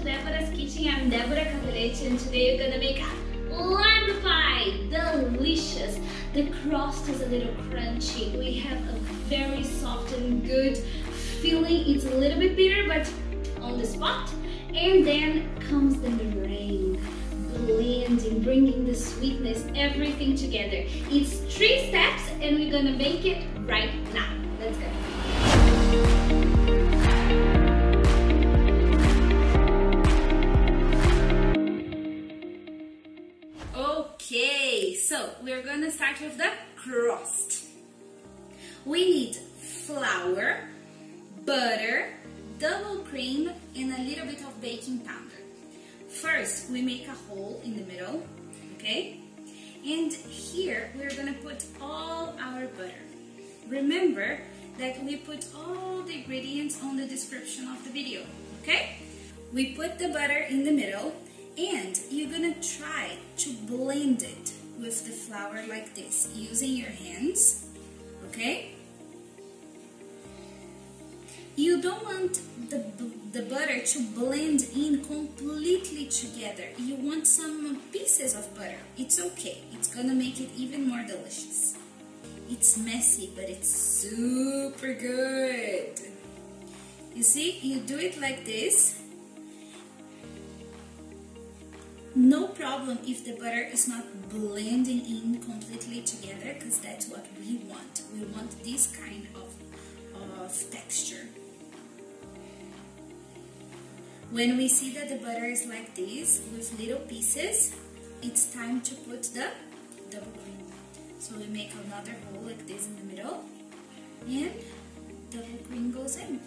to Deborah's Kitchen. I'm Deborah Cavalete and today we're gonna make a lemon pie. Delicious. The crust is a little crunchy. We have a very soft and good filling. It's a little bit bitter but on the spot. And then comes the meringue. Blending, bringing the sweetness, everything together. It's 3 steps and we're gonna make it right now. Let's go. Okay, so we're gonna start with the crust. We need flour, butter, double cream, and a little bit of baking powder. First, we make a hole in the middle, okay? And here we're gonna put all our butter. Remember that we put all the ingredients on the description of the video, okay? We put the butter in the middle and you're gonna try to blend it with the flour like this, using your hands, okay? You don't want the butter to blend in completely together. You want some pieces of butter. It's okay. It's gonna make it even more delicious. It's messy, but it's super good. You see, you do it like this. No problem if the butter is not blending in completely together, because that's what we want. We want this kind of texture. When we see that the butter is like this, with little pieces, it's time to put the double cream. So we make another hole like this in the middle, and double cream goes in.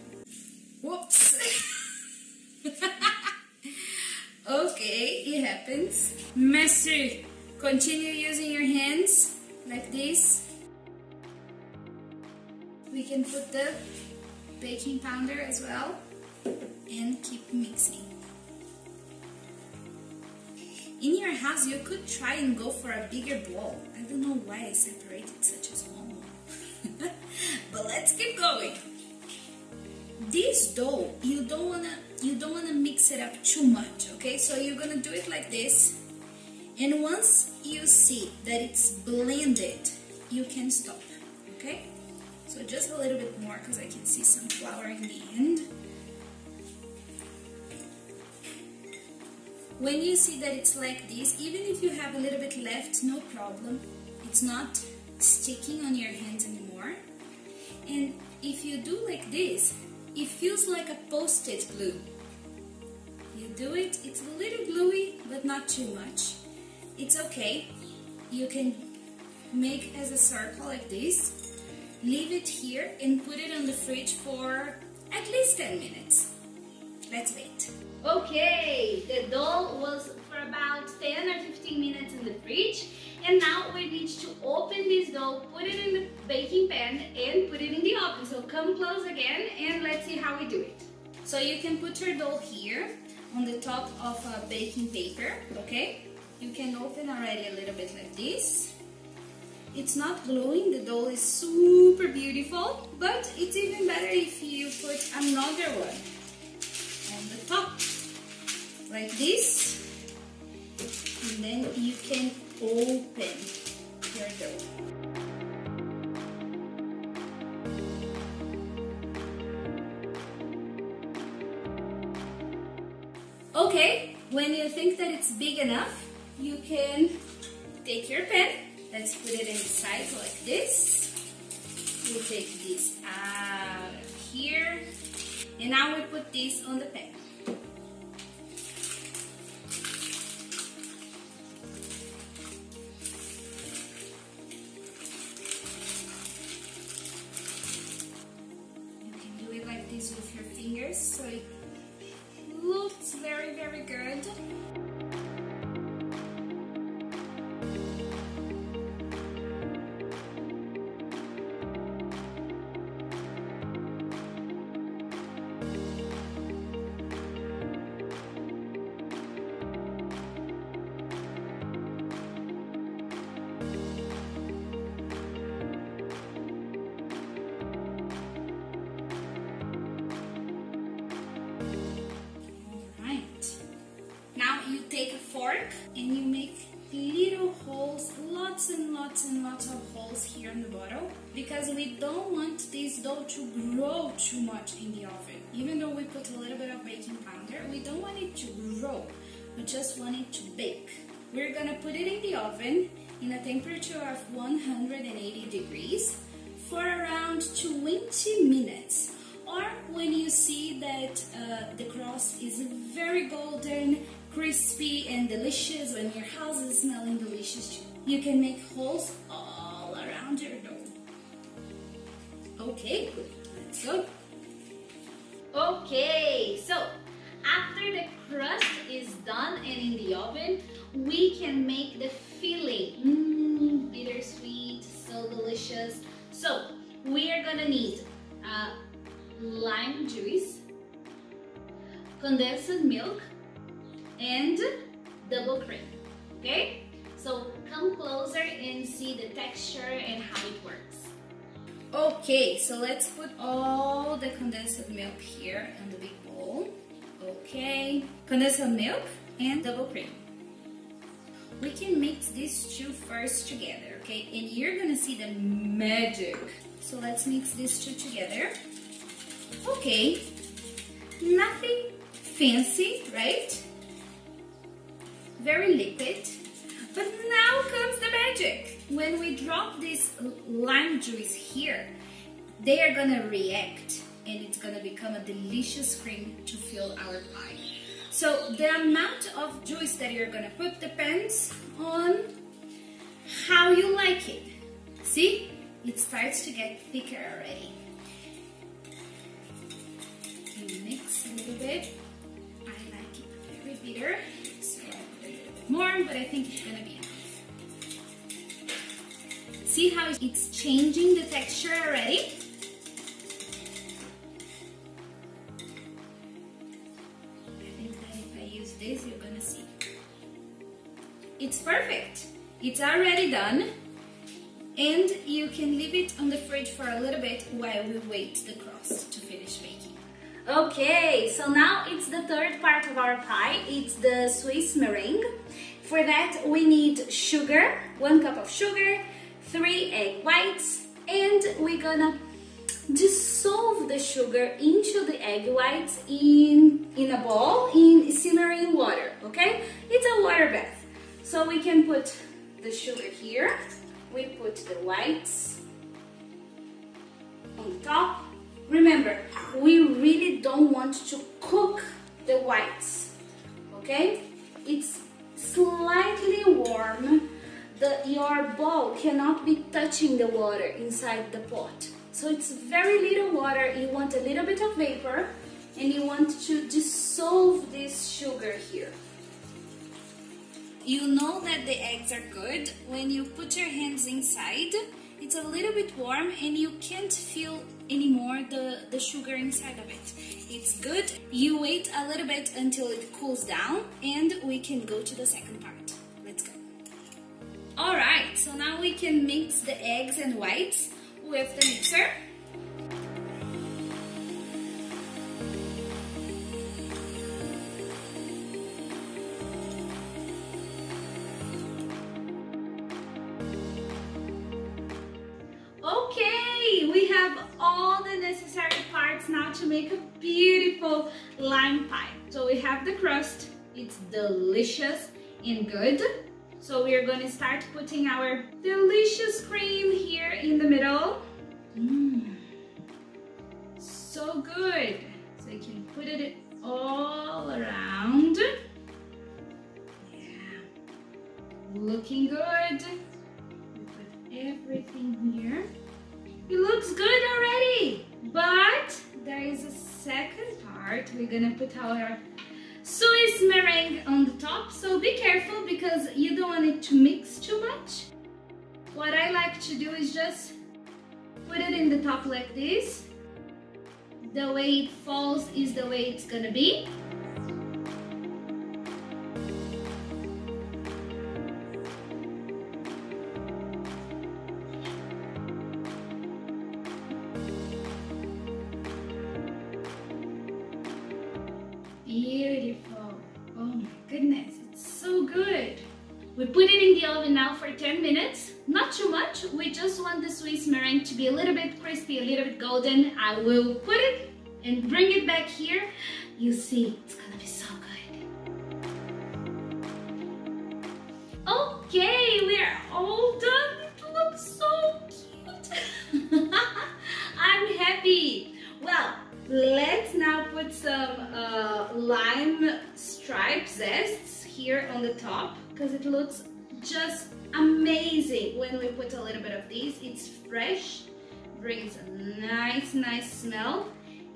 Whoops! Okay, it happens. Messy. Continue using your hands like this. We can put the baking powder as well and keep mixing. In your house, you could try and go for a bigger bowl. I don't know why I separated such a small one. But let's keep going. This dough, you don't wanna mix it up too much, okay? So you're gonna do it like this, and once you see that it's blended, you can stop, okay? So just a little bit more, because I can see some flour in the end. When you see that it's like this, even if you have a little bit left, no problem. It's not sticking on your hands anymore. And if you do like this, it feels like a post-it glue. You do it, it's a little gluey, but not too much. It's okay. You can make as a circle like this, leave it here and put it on the fridge for at least 10 minutes. Let's wait. Okay, the dough was for about 10 or 15 minutes in the fridge, and now we need to open this dough, put it in the baking pan and put it in the oven. So come close again and let's see how we do it. So you can put your dough here on the top of a baking paper, okay? You can open already a little bit like this. It's not gluing, the dough is super beautiful, but it's even better if you put another one on the top, like this, and then you can open your dough. Okay, when you think that it's big enough, you can take your pan. Let's put it inside like this. We take this out of here, and now we put this on the pan. You can do it like this with your fingers, so it looks very, very good. Alright. work and you make little holes, lots and lots and lots of holes here in the bottle, because we don't want this dough to grow too much in the oven. Even though we put a little bit of baking powder, we don't want it to grow, we just want it to bake. We're gonna put it in the oven in a temperature of 180 degrees for around 20 minutes. Or when you see that the crust is very golden, crispy and delicious, when your house is smelling delicious, you can make holes all around your dough. Okay, good. Let's go. Okay, so after the crust is done and in the oven, we can make the filling. Bittersweet, so delicious. So we are gonna need lime juice, condensed milk, and double cream. Okay, so come closer and see the texture and how it works. Okay, so let's put all the condensed milk here in the big bowl. Okay, condensed milk and double cream. We can mix these two first together, okay? And you're gonna see the magic. So let's mix these two together. Okay, nothing fancy, right? Very liquid. But now comes the magic. When we drop this lime juice here, they are gonna react and it's gonna become a delicious cream to fill our pie. So the amount of juice that you're gonna put depends on how you like it. See, it starts to get thicker already. You mix a little bit. I like it very bitter, so I put a little bit more, but I think it's gonna be enough. See how it's changing the texture already? I think that if I use this, you're gonna see. It's perfect. It's already done. And you can leave it on the fridge for a little bit while we wait the crust to finish baking. Okay, so now it's the third part of our pie. It's the Swiss meringue. For that, we need sugar, 1 cup of sugar, 3 egg whites, and we're gonna dissolve the sugar into the egg whites in a bowl in simmering water, okay? It's a water bath. So we can put the sugar here, we put the whites on top. Remember, we really don't want to cook the whites, okay? It's slightly warm. Your bowl cannot be touching the water inside the pot. So it's very little water. You want a little bit of vapor and you want to dissolve this sugar here. You know that the eggs are good when you put your hands inside. It's a little bit warm and you can't feel anymore the sugar inside of it. It's good. You wait a little bit until it cools down and we can go to the second part. Let's go. Alright, so now we can mix the eggs and whites with the mixer. Okay, we have all the necessary parts now to make a beautiful lime pie. So we have the crust, it's delicious and good. So we are going to start putting our delicious cream here in the middle. So good. So you can put it all around. Yeah, looking good. We put everything here. It looks good already, but there is a second part. We're gonna put our Swiss meringue on the top, so be careful because you don't want it to mix too much. What I like to do is just put it in the top like this. The way it falls is the way it's gonna be. Beautiful. Oh my goodness, it's So good. We put it in the oven now for 10 minutes. Not too much. We just want the Swiss meringue to be a little bit crispy, a little bit golden. I will put it and bring it back here. You see, it's gonna be so good. Okay, we are all done. It looks so cute. I'm happy. Well, let's now put some lime stripe zests here on the top, because it looks just amazing when we put a little bit of these. It's fresh, brings a nice smell,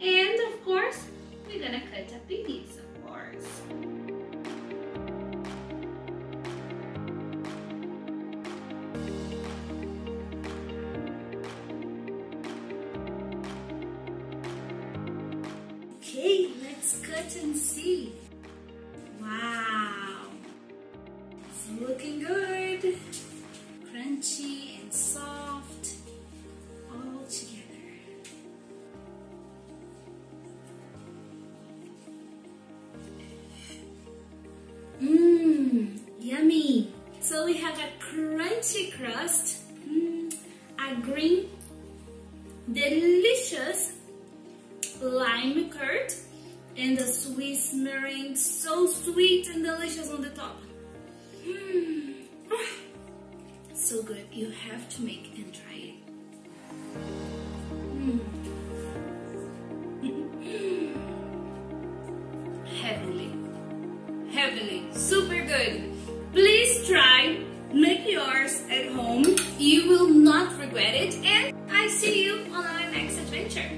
and of course we're gonna cut up these, of course. Okay, let's cut and see. Wow, it's looking good. Crunchy and soft all together. Yummy. So we have a crunchy crust, a green, delicious lime curd, and the Swiss meringue, so sweet and delicious on the top. So good. You have to make and try it. Heavenly. Heavenly. Super good. Please try. Make yours at home. You will not regret it. And I see you on our next adventure.